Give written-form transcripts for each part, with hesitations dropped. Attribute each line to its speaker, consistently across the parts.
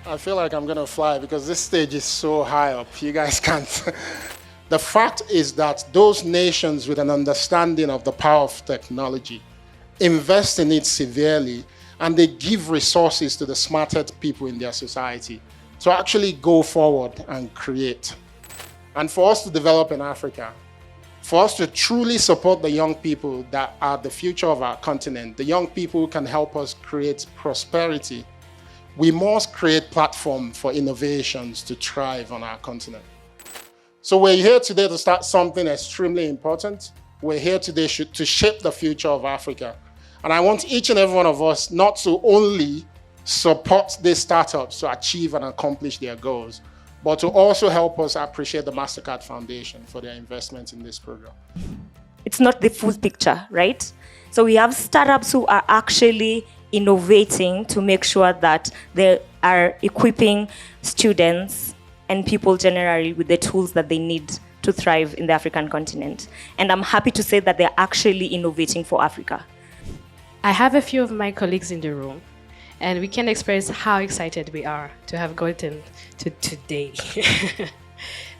Speaker 1: I feel like I'm gonna fly because this stage is so high up. You guys can't. The fact is that those nations with an understanding of the power of technology invest in it severely, and they give resources to the smartest people in their society to actually go forward and create. And for us to develop in Africa, for us to truly support the young people that are the future of our continent, the young people who can help us create prosperity, we must create platforms for innovations to thrive on our continent. So we're here today to start something extremely important. We're here today to shape the future of Africa. And I want each and every one of us not to only support these startups to achieve and accomplish their goals, but to also help us appreciate the Mastercard Foundation for their investment in this program.
Speaker 2: It's not the full picture, right? So we have startups who are actually innovating to make sure that they are equipping students and people generally with the tools that they need to thrive in the African continent. And I'm happy to say that they're actually innovating for Africa.
Speaker 3: I have a few of my colleagues in the room, and we can express how excited we are to have gotten to today.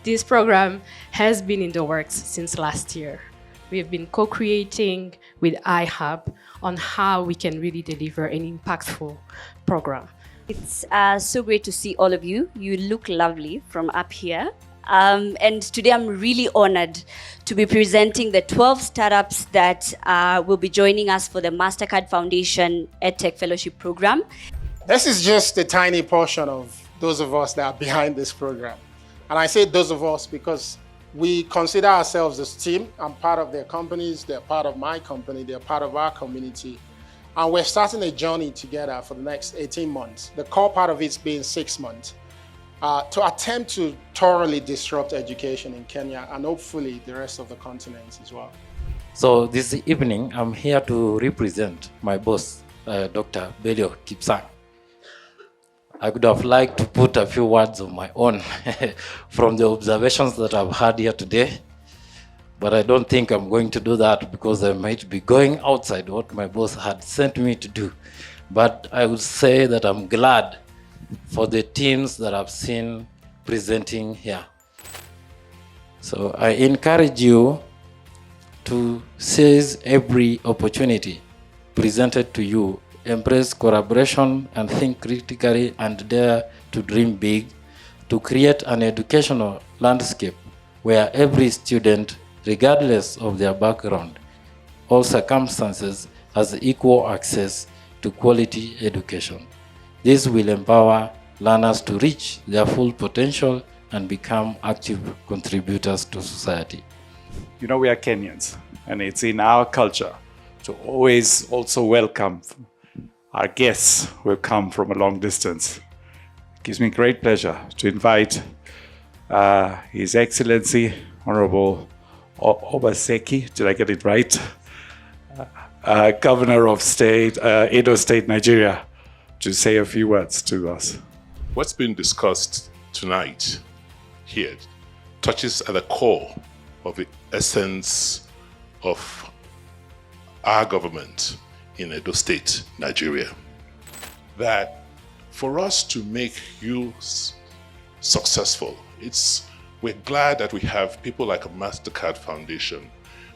Speaker 3: This program has been in the works since last year. We have been co-creating with iHub on how we can really deliver an impactful program.
Speaker 4: It's so great to see all of you. You look lovely from up here. And today I'm really honored to be presenting the 12 startups that will be joining us for the Mastercard Foundation Edtech Fellowship Program.
Speaker 1: This is just a tiny portion of those of us that are behind this program. And I say those of us because we consider ourselves as a team. I'm part of their companies, they're part of my company, they're part of our community. And we're starting a journey together for the next 18 months. The core part of it's been 6 months. To attempt to thoroughly disrupt education in Kenya and hopefully the rest of the continent as well.
Speaker 5: So this evening, I'm here to represent my boss, Dr. Belio Kipsang. I would have liked to put a few words of my own from the observations that I've had here today, but I don't think I'm going to do that because I might be going outside what my boss had sent me to do. But I would say that I'm glad for the teams that I've seen presenting here. So I encourage you to seize every opportunity presented to you, embrace collaboration and think critically and dare to dream big, to create an educational landscape where every student, regardless of their background or circumstances, has equal access to quality education. This will empower learners to reach their full potential and become active contributors to society.
Speaker 6: You know, we are Kenyans, and it's in our culture to always also welcome our guests who have come from a long distance. It gives me great pleasure to invite His Excellency, Honorable Obaseki, did I get it right? Governor of State, Edo State, Nigeria, to say a few words to us.
Speaker 7: What's been discussed tonight here touches at the core of the essence of our government in Edo State, Nigeria. That for us to make you successful, we're glad that we have people like a Mastercard Foundation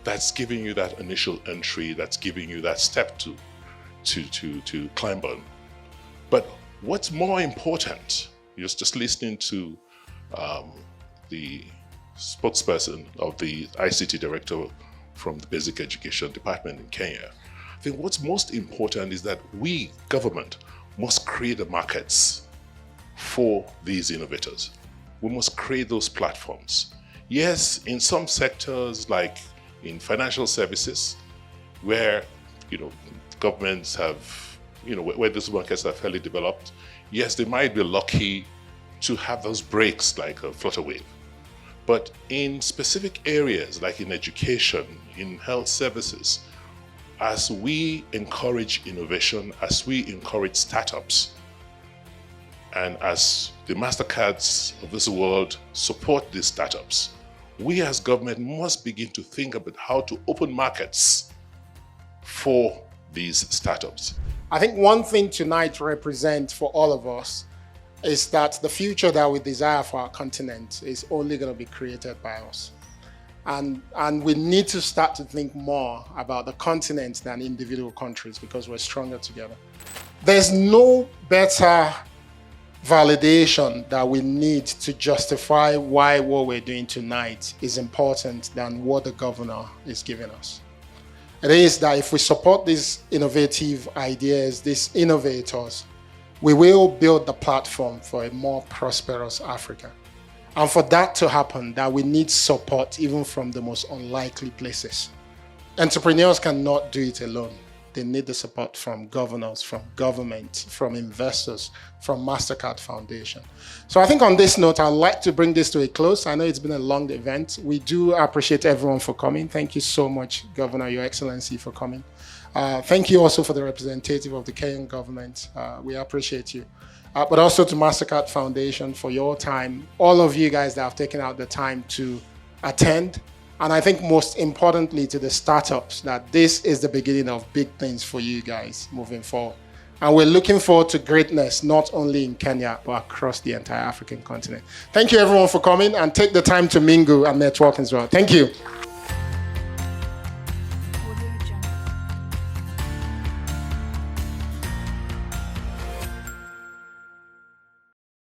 Speaker 7: that's giving you that initial entry, that's giving you that step to climb on. But what's more important, just listening to the spokesperson of the ICT director from the Basic Education Department in Kenya, I think what's most important is that we, government, must create the markets for these innovators. We must create those platforms. Yes, in some sectors, like in financial services, where governments have where those markets are fairly developed, yes, they might be lucky to have those breaks like a flutter wave. But in specific areas like in education, in health services, as we encourage innovation, as we encourage startups, and as the Mastercards of this world support these startups, we as government must begin to think about how to open markets for these startups.
Speaker 1: I think one thing tonight represents for all of us is that the future that we desire for our continent is only going to be created by us. And we need to start to think more about the continent than individual countries because we're stronger together. There's no better validation that we need to justify why what we're doing tonight is important than what the governor is giving us. It is that if we support these innovative ideas, these innovators, we will build the platform for a more prosperous Africa. And for that to happen, that we need support even from the most unlikely places. Entrepreneurs cannot do it alone. They need the support from governors, from government, from investors, from Mastercard Foundation. So I think on this note, I'd like to bring this to a close. I know it's been a long event. We do appreciate everyone for coming. Thank you so much, Governor, Your Excellency, for coming. Thank you also for the representative of the Kenyan government. We appreciate you. But also to Mastercard Foundation for your time, all of you guys that have taken out the time to attend. And I think most importantly to the startups, that this is the beginning of big things for you guys moving forward. And we're looking forward to greatness, not only in Kenya, but across the entire African continent. Thank you everyone for coming, and take the time to mingle and network as well. Thank you.